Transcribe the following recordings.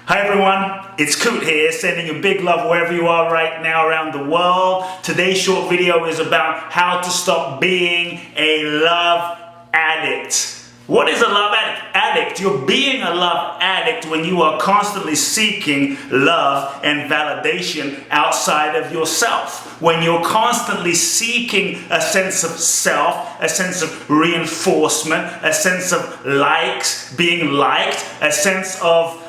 Hi everyone, it's Kute here, sending you big love wherever you are right now around the world. Today's short video is about how to stop being a love addict. What is a love addict? You're being a love addict when you are constantly seeking love and validation outside of yourself. When you're constantly seeking a sense of self, a sense of reinforcement, a sense of likes, being liked, a sense of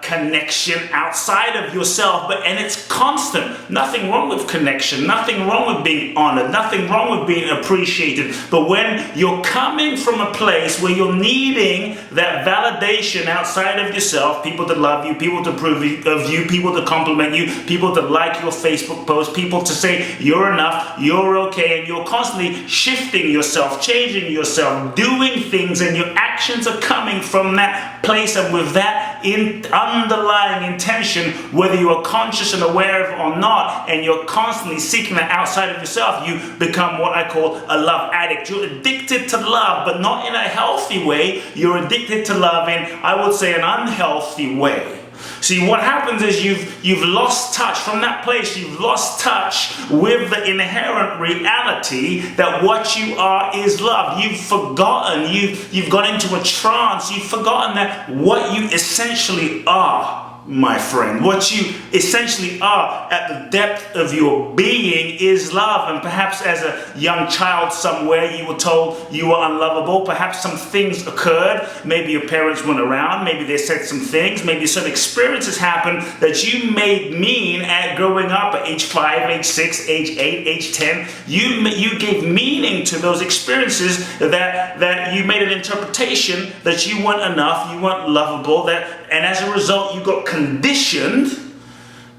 connection outside of yourself, and it's constant. Nothing wrong with connection, nothing wrong with being honored, nothing wrong with being appreciated. But when you're coming from a place where you're needing that validation outside of yourself, people to love you, people to approve of you, people to compliment you, people to like your Facebook post, people to say you're enough, you're okay, and you're constantly shifting yourself, changing yourself, doing things, and your actions are coming from that place and with that underlying intention, whether you are conscious and aware of it or not, and you're constantly seeking that outside of yourself, you become what I call a love addict. You're addicted to love, but not in a healthy way. You're addicted to love in, I would say, an unhealthy way. See, what happens is you've lost touch from that place. You've lost touch with the inherent reality that what you are is love. You've forgotten, you've gone into a trance. You've forgotten that what you essentially are, my friend, what you essentially are at the depth of your being is love. And perhaps as a young child somewhere you were told you were unlovable. Perhaps some things occurred. Maybe your parents weren't around. Maybe they said some things. Maybe some experiences happened that you made mean at growing up at age 5, age 6, age 8, age 10. You gave meaning to those experiences that you made an interpretation that you weren't enough, you weren't lovable, and as a result you got conditioned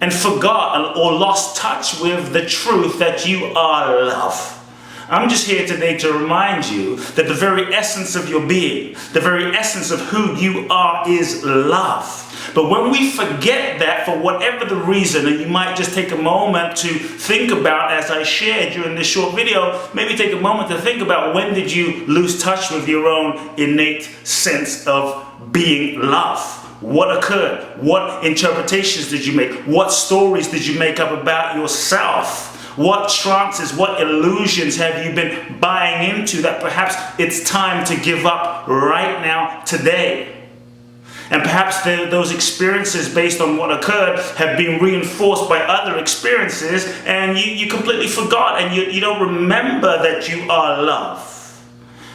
and forgot or lost touch with the truth that you are love. I'm just here today to remind you that the very essence of your being, the very essence of who you are is love. But when we forget that for whatever the reason, and you might just take a moment to think about, as I shared during this short video, maybe take a moment to think about when did you lose touch with your own innate sense of being love? What occurred? What interpretations did you make? What stories did you make up about yourself? What trances, what illusions have you been buying into that perhaps it's time to give up right now, today? And perhaps those experiences based on what occurred have been reinforced by other experiences, and you completely forgot, and you don't remember that you are love.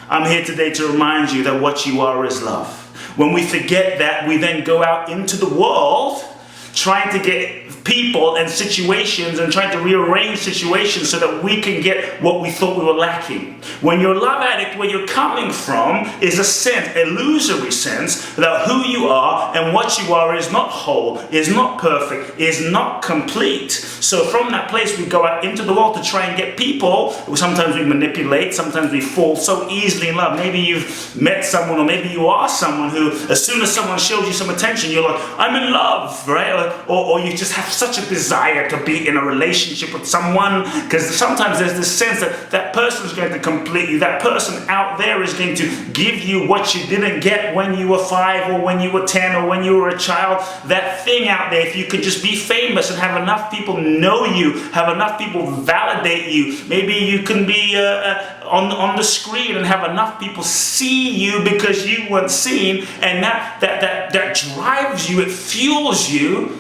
I'm here today to remind you that what you are is love. When we forget that, we then go out into the world trying to get people and situations and trying to rearrange situations so that we can get what we thought we were lacking. When you're a love addict, where you're coming from is a sense, illusory sense, that who you are and what you are is not whole, is not perfect, is not complete. So from that place we go out into the world to try and get people. Sometimes we manipulate, sometimes we fall so easily in love. Maybe you've met someone, or maybe you are someone who, as soon as someone shows you some attention, you're like, I'm in love, right? Or you just have such a desire to be in a relationship with someone, because sometimes there's this sense that that person is going to complete you. That person out there is going to give you what you didn't get when you were 5 or when you were 10 or when you were a child. That thing out there, if you could just be famous and have enough people know you, have enough people validate you, maybe you can be on the screen and have enough people see you because you weren't seen, and that drives you, it fuels you.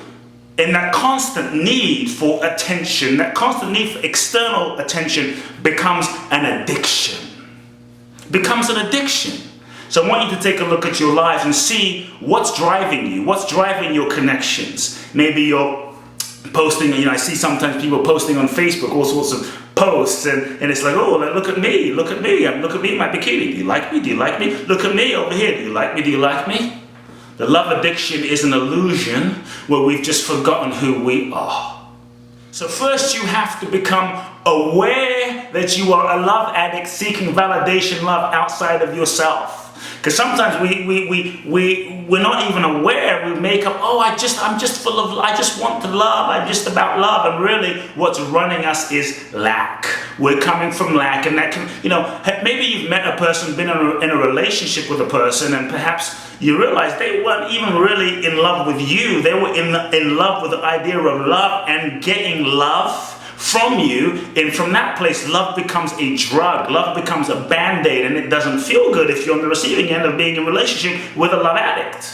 And that constant need for attention, that constant need for external attention becomes an addiction. Becomes an addiction. So I want you to take a look at your life and see what's driving you, what's driving your connections. Maybe you're posting, I see sometimes people posting on Facebook all sorts of posts, and it's like, oh, look at me, look at me in my bikini. Do you like me? Do you like me? Look at me over here. Do you like me? Do you like me? The love addiction is an illusion where we've just forgotten who we are. So first you have to become aware that you are a love addict seeking validation, love outside of yourself. Because sometimes we're not even aware. We make up, oh, I'm just full of, I just want to love, I'm just about love. And really what's running us is lack. We're coming from lack, and that can, you know, maybe you've met a person, been in a relationship with a person, and perhaps you realize they weren't even really in love with you. They were in love with the idea of love and getting love from you, and from that place love becomes a drug, love becomes a band-aid, and it doesn't feel good if you're on the receiving end of being in a relationship with a love addict,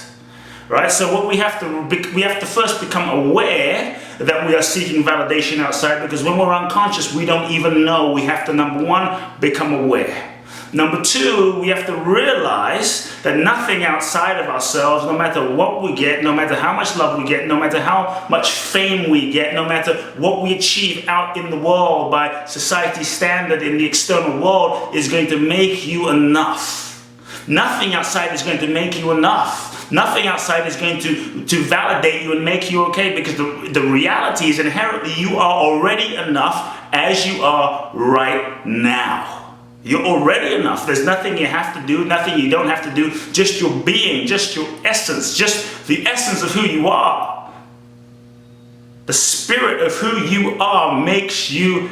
right? So what we have to first become aware that we are seeking validation outside, because when we're unconscious we don't even know. We have to, number one, become aware. Number two, we have to realize that nothing outside of ourselves, no matter what we get, no matter how much love we get, no matter how much fame we get, no matter what we achieve out in the world by society's standard in the external world, is going to make you enough. Nothing outside is going to make you enough. Nothing outside is going to validate you and make you okay, because the reality is inherently you are already enough as you are right now. You're already enough. There's nothing you have to do, nothing you don't have to do, just your being, just your essence, just the essence of who you are. The spirit of who you are makes you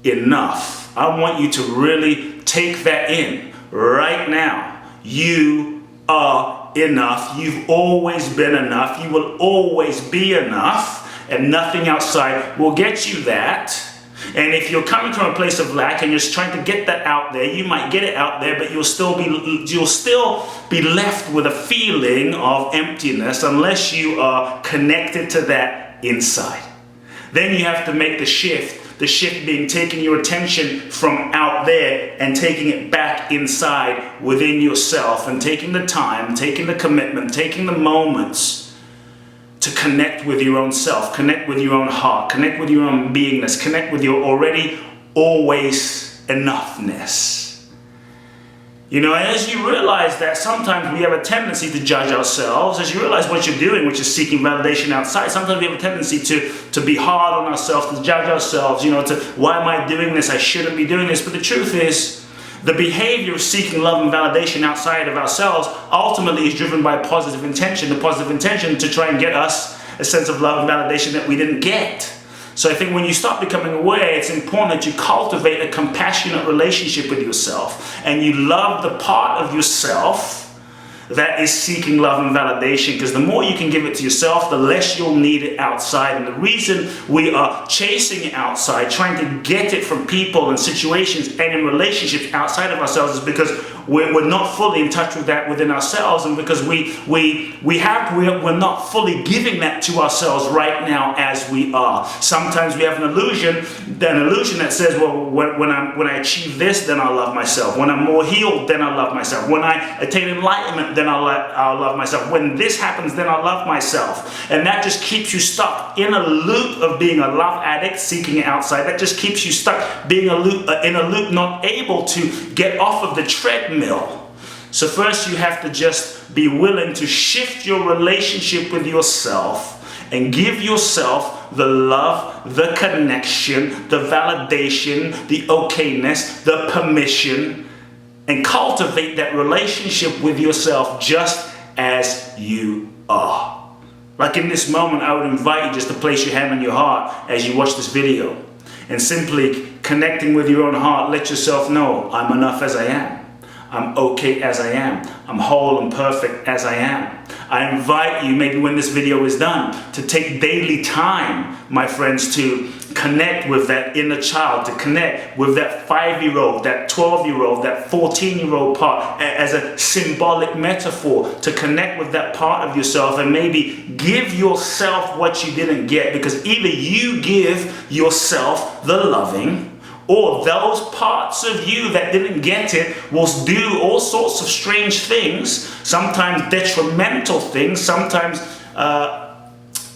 enough. I want you to really take that in right now. You are enough. You've always been enough. You will always be enough, and nothing outside will get you that. And if you're coming from a place of lack and you're just trying to get that out there, you might get it out there, but you'll still be left with a feeling of emptiness unless you are connected to that inside. Then you have to make the shift being taking your attention from out there and taking it back inside within yourself, and taking the time, taking the commitment, taking the moments to connect with your own self, connect with your own heart, connect with your own beingness, connect with your already always enoughness. You know, as you realize that sometimes we have a tendency to judge ourselves, as you realize what you're doing, which is seeking validation outside, sometimes we have a tendency to be hard on ourselves, to judge ourselves, you know, to, why am I doing this? I shouldn't be doing this. But the truth is, the behavior of seeking love and validation outside of ourselves ultimately is driven by positive intention, the positive intention to try and get us a sense of love and validation that we didn't get. So I think when you start becoming aware, it's important that you cultivate a compassionate relationship with yourself, and you love the part of yourself that is seeking love and validation, because the more you can give it to yourself, the less you'll need it outside. And the reason we are chasing it outside, trying to get it from people and situations and in relationships outside of ourselves, is because we're not fully in touch with that within ourselves, and because we're not fully giving that to ourselves right now as we are. Sometimes we have an illusion that says, well, when I achieve this, then I'll love myself. When I'm more healed, then I'll love myself. When I attain enlightenment, then I'll love myself. When this happens, then I'll love myself. And that just keeps you stuck in a loop of being a love addict, seeking it outside. That just keeps you stuck being in a loop, not able to get off of the treadmill. So first you have to just be willing to shift your relationship with yourself and give yourself the love, the connection, the validation, the okayness, the permission, and cultivate that relationship with yourself just as you are. Like in this moment, I would invite you just to place your hand on your heart as you watch this video, and simply connecting with your own heart, let yourself know, I'm enough as I am. I'm okay as I am. I'm whole and perfect as I am. I invite you, maybe when this video is done, to take daily time, my friends, to connect with that inner child, to connect with that 5-year-old, that 12-year-old, that 14-year-old part as a symbolic metaphor, to connect with that part of yourself and maybe give yourself what you didn't get, because either you give yourself the loving, or those parts of you that didn't get it will do all sorts of strange things, sometimes detrimental things, sometimes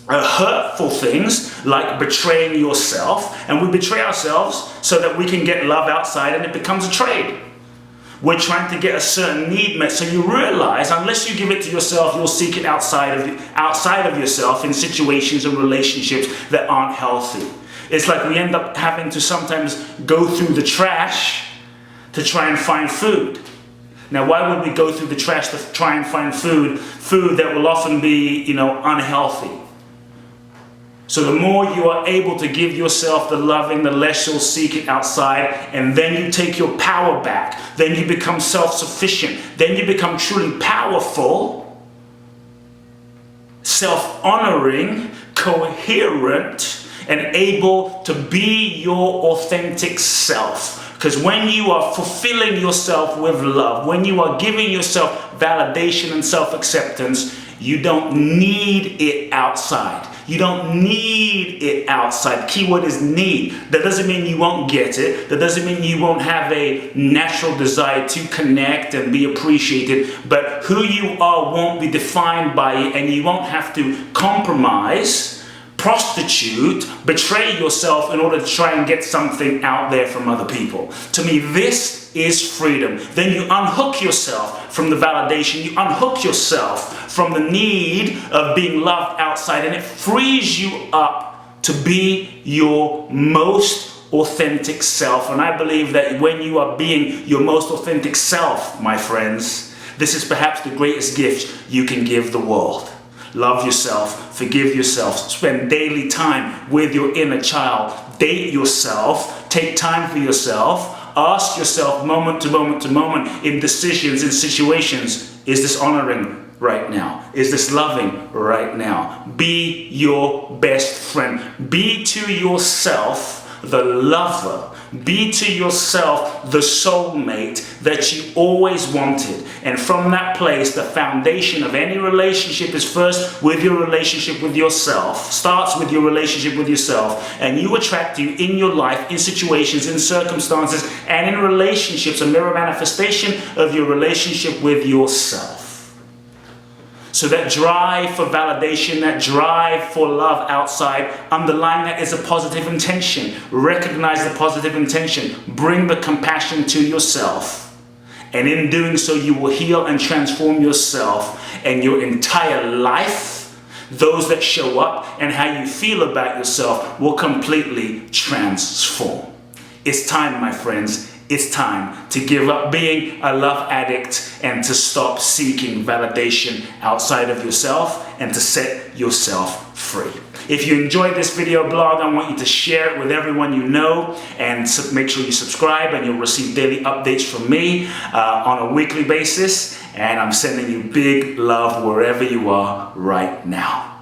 hurtful things, like betraying yourself. And we betray ourselves so that we can get love outside, and it becomes a trade. We're trying to get a certain need met. So you realize, unless you give it to yourself, you'll seek it outside of yourself in situations and relationships that aren't healthy. It's like we end up having to sometimes go through the trash to try and find food. Now, why would we go through the trash to try and find food that will often be, unhealthy? So the more you are able to give yourself the loving, the less you'll seek it outside, and then you take your power back. Then you become self-sufficient. Then you become truly powerful, self-honoring, coherent, and able to be your authentic self. Because when you are fulfilling yourself with love, when you are giving yourself validation and self-acceptance, you don't need it outside. You don't need it outside. Keyword is need. That doesn't mean you won't get it. That doesn't mean you won't have a natural desire to connect and be appreciated. But who you are won't be defined by it, and you won't have to compromise, prostitute, betray yourself in order to try and get something out there from other people. To me, this is freedom. Then you unhook yourself from the validation. You unhook yourself from the need of being loved outside, and it frees you up to be your most authentic self. And I believe that when you are being your most authentic self, my friends, this is perhaps the greatest gift you can give the world. Love yourself, forgive yourself, spend daily time with your inner child, date yourself, take time for yourself, ask yourself moment to moment to moment in decisions, in situations, is this honoring right now? Is this loving right now? Be your best friend. Be to yourself the lover. Be to yourself the soulmate that you always wanted. And from that place, the foundation of any relationship is first with your relationship with yourself. Starts with your relationship with yourself. And you attract you in your life, in situations, in circumstances, and in relationships, a mirror manifestation of your relationship with yourself. So that drive for validation, that drive for love outside, underlying that is a positive intention. Recognize the positive intention. Bring the compassion to yourself. And in doing so, you will heal and transform yourself and your entire life. Those that show up and how you feel about yourself will completely transform. It's time, my friends. It's time to give up being a love addict and to stop seeking validation outside of yourself and to set yourself free. If you enjoyed this video blog, I want you to share it with everyone you know, and make sure you subscribe, and you'll receive daily updates from me on a weekly basis. And I'm sending you big love wherever you are right now.